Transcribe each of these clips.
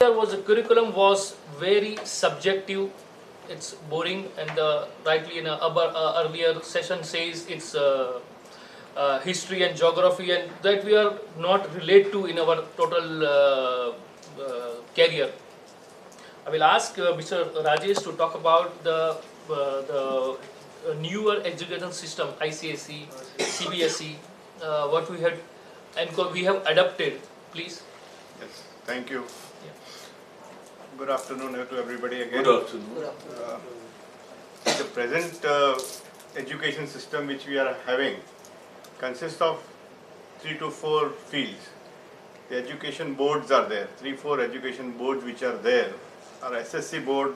There was a curriculum was very subjective. It's boring, and rightly in a earlier session says it's history and geography, and that we are not relate to in our total career. I will ask Mr. Rajesh to talk about the newer education system, ICSE, CBSE, what we had and we have adapted. Please. Yes, thank you. Yeah. Good afternoon to everybody again. Good afternoon. The present education system which we are having consists of 3 to 4 fields. The education boards are there, 3-4 education boards which are there are SSC board,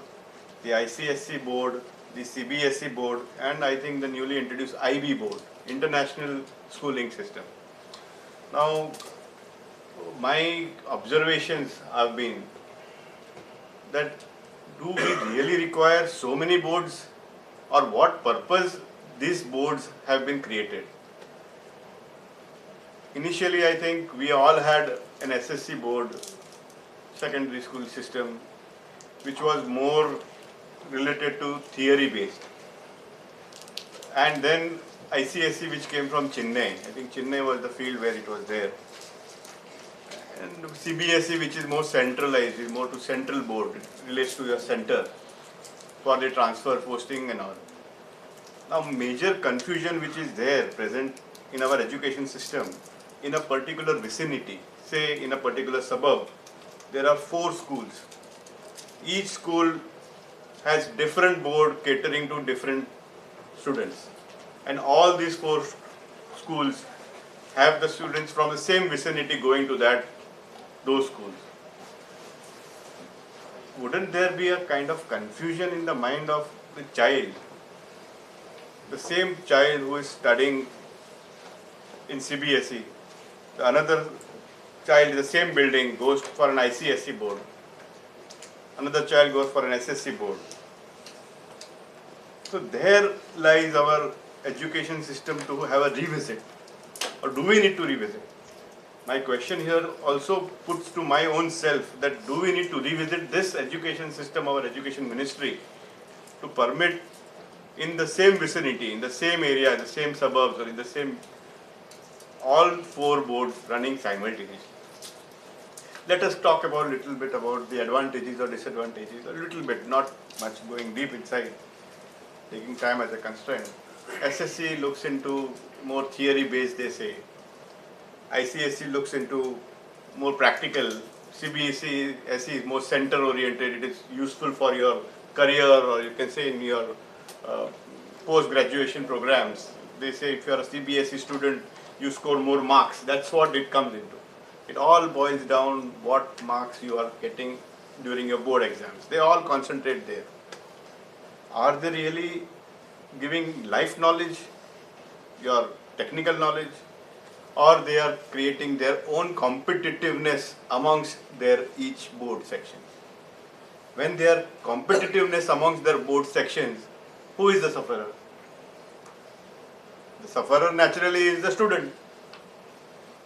the ICSC board, the CBSE board, and I think the newly introduced IB board, International Schooling System. Now, my observations have been that do we really require so many boards, or what purpose these boards have been created? Initially, I think we all had an SSC board, secondary school system, which was more related to theory based. And then ICSE, which came from Chennai. I think Chennai was the field where it was there. And CBSE, which is more centralized, is more to central board, it relates to your center for the transfer, posting and all. Now, major confusion which is there present in our education system, in a particular vicinity, say in a particular suburb, there are 4 schools. Each school has different board catering to different students. And all these 4 schools have the students from the same vicinity going to those schools. Wouldn't there be a kind of confusion in the mind of the child? The same child who is studying in CBSE, another child in the same building goes for an ICSE board, another child goes for an SSC board. So there lies our education system to have a revisit, or do we need to revisit? My question here also puts to my own self that do we need to revisit this education system, our education ministry, to permit in the same vicinity, in the same area, in the same suburbs, or in the same, all 4 boards running simultaneously. Let us talk about a little bit about the advantages or disadvantages, a little bit, not much going deep inside, taking time as a constraint. SSC looks into more theory based, they say. ICSC looks into more practical. CBSE is more center oriented. It is useful for your career, or you can say in your post graduation programs. They say if you are a CBSE student, you score more marks. That's what it comes into. It all boils down what marks you are getting during your board exams. They all concentrate there. Are they really giving life knowledge, your technical knowledge, or they are creating their own competitiveness amongst their each board section? When they are competitiveness amongst their board sections, who is the sufferer? The sufferer naturally is the student.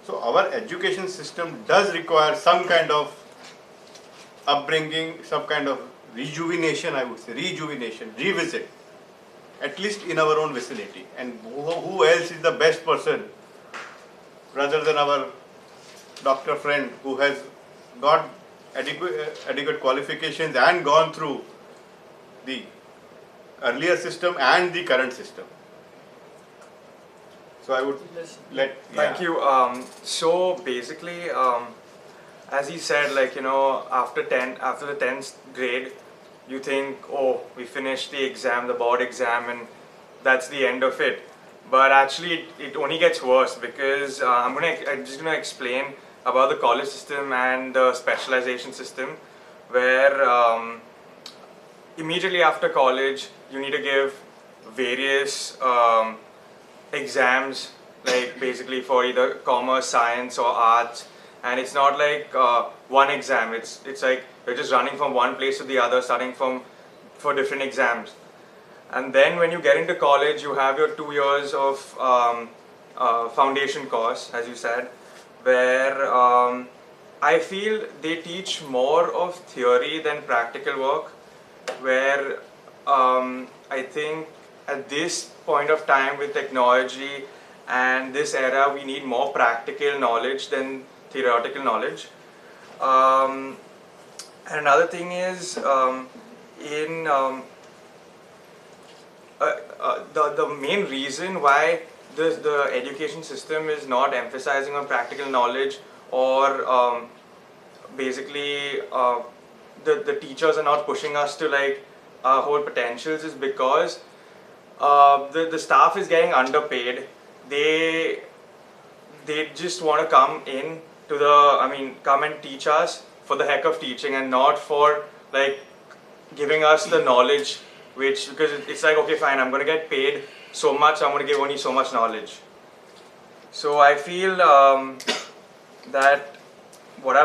So our education system does require some kind of upbringing, some kind of rejuvenation, I would say, revisit, at least in our own vicinity. And who else is the best person rather than our doctor friend who has got adequate qualifications and gone through the earlier system and the current system. So I would Thank you. So basically, as he said, like, after the 10th grade, you think, oh, we finished the exam, the board exam, and that's the end of it. But actually, it only gets worse, because I'm just gonna explain about the college system and the specialization system, where immediately after college, you need to give various exams, like basically for either commerce, science, or arts. And it's not like one exam. It's like you're just running from one place to the other, starting for different exams. And then when you get into college, you have your 2 years of foundation course, as you said, where I feel they teach more of theory than practical work, where I think at this point of time with technology and this era, we need more practical knowledge than theoretical knowledge. And another thing is in the main reason why the education system is not emphasizing on practical knowledge, or basically the teachers are not pushing us to like our whole potentials, is because the staff is getting underpaid. They just want to come in to come and teach us for the heck of teaching, and not for like giving us the knowledge, which, because it's like, okay, fine, I'm going to get paid so much, I'm going to give only so much knowledge. So I feel that what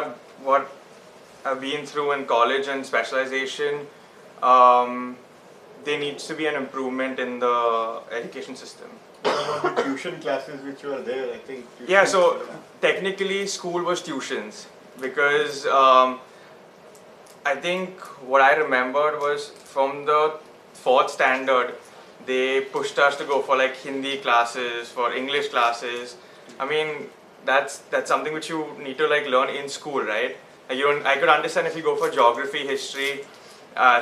I've been through in college and specialization, there needs to be an improvement in the education system. What about the tuition classes which were there? I think. Yeah, so technically school was tuitions, because I think what I remembered was from the 4th standard, they pushed us to go for like Hindi classes, for English classes. I mean, that's something which you need to like learn in school, right? Like I could understand if you go for geography, history,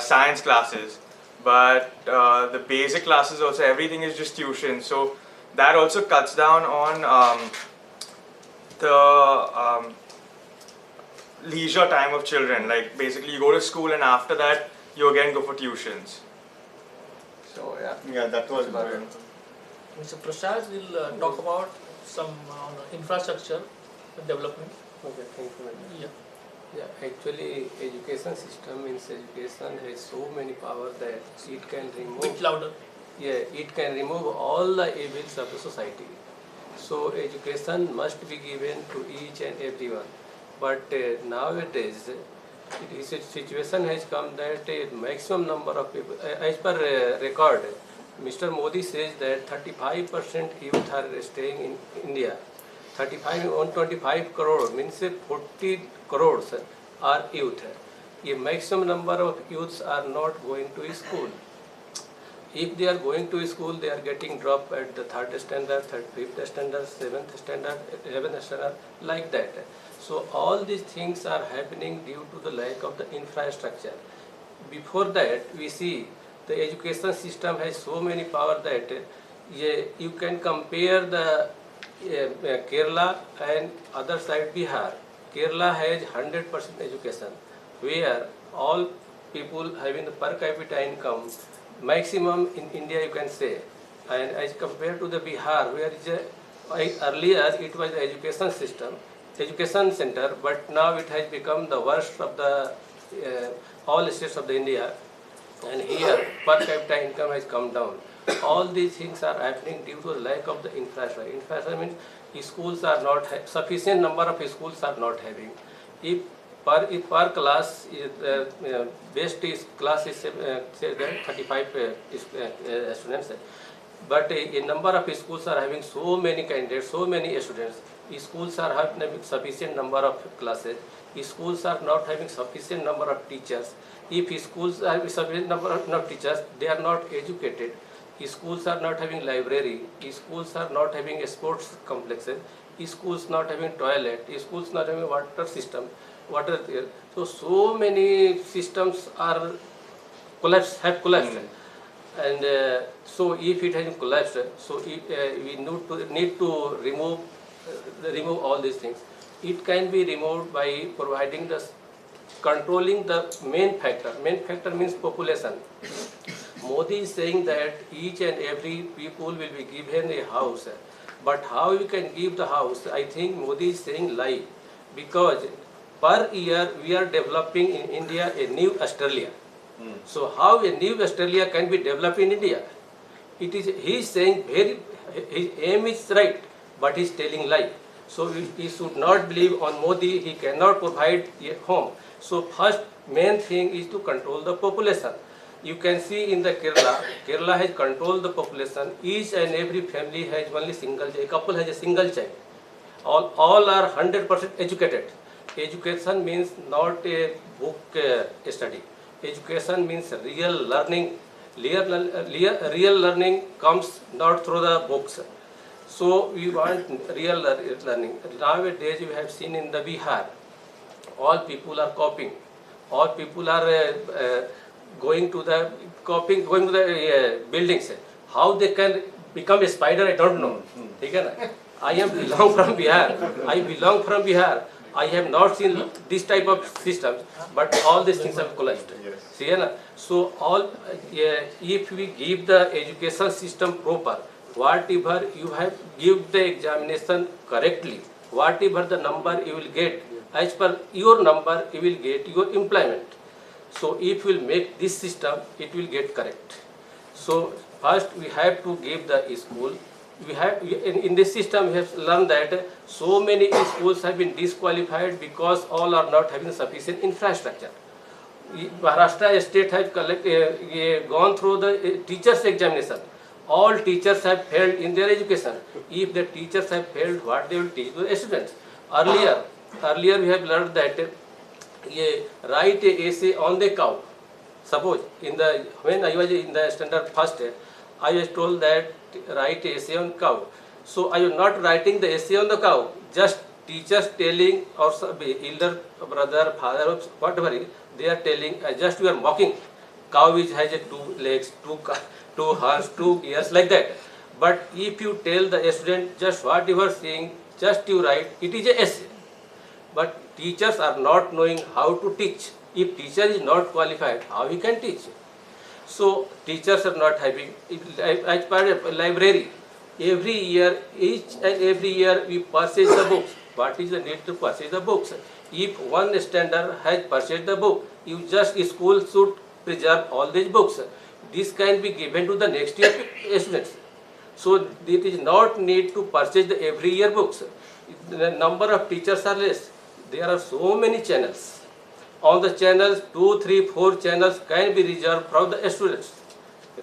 science classes, but the basic classes also, everything is just tuition. So that also cuts down on the leisure time of children. Like basically you go to school and after that you again go for tuitions. So Yeah, that was important. Mr. Prasad will talk about some infrastructure development. Okay, thank you very much. Yeah. Yeah, actually, education system means education has so many powers that it can remove. Bit louder. Yeah, it can remove all the evils of the society. So education must be given to each and everyone. But nowadays, this situation has come that a maximum number of people, as per record, Mr. Modi says that 35% youth are staying in India. 125 crore means 40 crores are youth. A maximum number of youths are not going to school. If they are going to school, they are getting dropped at the 3rd standard, 5th standard, 7th standard, 11th standard, like that. So all these things are happening due to the lack of the infrastructure. Before that, we see the education system has so many power that you can compare the Kerala and other side Bihar. Kerala has 100% education, where all people having the per capita income maximum in India, you can say. And as compared to the Bihar, where earlier it was the education center, but now it has become the worst of the all states of the India. And here per capita income has come down. All these things are happening due to the lack of the infrastructure. Infrastructure means schools are not sufficient number of schools are not having. If per class best class is say that 35 students, but a number of schools are having so many candidates, so many students. Schools are having sufficient number of classes. Schools are not having sufficient number of teachers. If schools have sufficient number of teachers, they are not educated. Schools are not having library. Schools are not having sports complexes. Schools not having toilet. Schools not having water system. So many systems are have collapsed. And so if it has collapsed, so we need to remove all these things. It can be removed by providing controlling the main factor. Main factor means population. Modi is saying that each and every people will be given a house. But how you can give the house? I think Modi is saying lie. Because per year we are developing in India a new Australia. So how a new Australia can be developed in India? He is saying his aim is right, but he is telling lie. So he should not believe on Modi. He cannot provide a home. So first main thing is to control the population. You can see in the Kerala has controlled the population. Each and every family has only single child. A couple has a single child. All are 100% educated. education means not a book study. Education means real learning. Real learning comes not through the books. So we want real learning. Nowadays we have seen in the Bihar, all people are copying. All people are going to the buildings. How they can become a spider, I don't know. ठीक है ना? I belong from Bihar. I have not seen this type of systems, but all these things have collapsed. Yes. See, है ना? So all if we give the education system proper, whatever you have give the examination correctly, whatever the number you will get, as per your number you will get your employment. So if we will make this system, it will get correct. So first we have to give the school. We have in this system we have learned that so many schools have been disqualified because all are not having sufficient infrastructure. Maharashtra state has gone through the teachers examination. All teachers have failed in their education. If the teachers have failed, what they will teach to the students? Earlier we have learned that write a essay on the cow. Suppose when I was in the standard first, I was told that write a essay on cow. So I was not writing the essay on the cow. Just teachers telling or elder brother, father, whatever they are telling. Just you are mocking. Cow which has 2 legs, 2 horns, 2 ears, like that. But if you tell the student just what you are saying, just you write, it is a essay. But teachers are not knowing how to teach. If teacher is not qualified, how he can teach? So teachers are not having, as part of library, each and every year we purchase the books. What is the need to purchase the books? If one standard has purchased the book, school should preserve all these books. This can be given to the next year students. So it is not need to purchase the every year books. The number of teachers are less. There are so many channels. On the channels, 2, 3, 4 channels can be reserved from the students,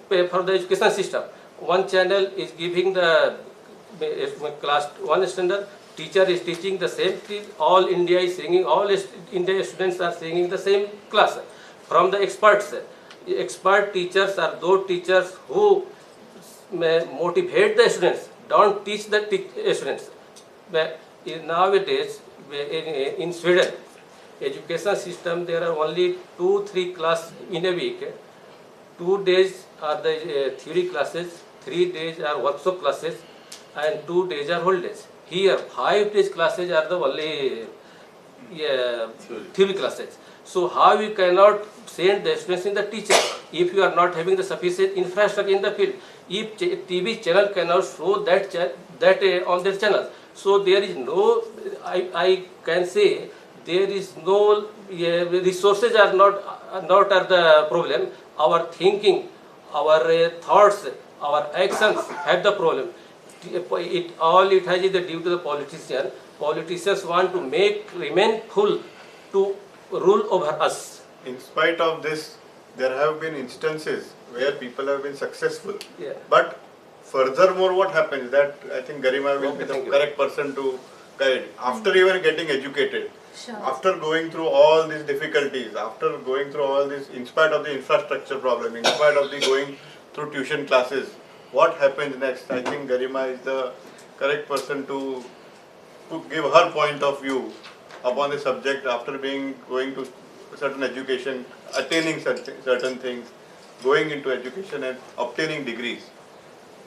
for the education system. One channel is giving the class 1 standard, teacher is teaching the same thing, all India is singing, all India students are singing the same class. From the experts, expert teachers are those teachers who motivate the students, don't teach the students. Nowadays, in Sweden, education system, there are only 2, 3 classes in a week. 2 days are the theory classes, 3 days are workshop classes, and 2 days are holidays. Here, 5 days classes are the only theory classes. So how you cannot send the students in the teacher if you are not having the sufficient infrastructure in the field? If TV channel cannot show that on their channel, so there is no, I can say, there is no resources are not the problem. Our thinking, our thoughts, our actions have the problem. It has is due to the politician. Politicians want to remain full to rule over us. In spite of this, there have been instances where people have been successful. Yeah. But furthermore, what happens that I think Garima will be the Thank you. correct person to guide. After even getting educated, Sure. after going through all these difficulties, after going through all this, in spite of the infrastructure problem, in spite of the going through tuition classes, what happens next? I think Garima is the correct person to give her point of view upon the subject after going to certain education, attaining certain things, going into education and obtaining degrees.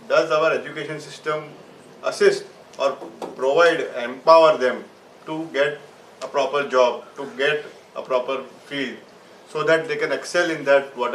Does our education system assist or provide, empower them to get a proper job, to get a proper field, so that they can excel in that whatever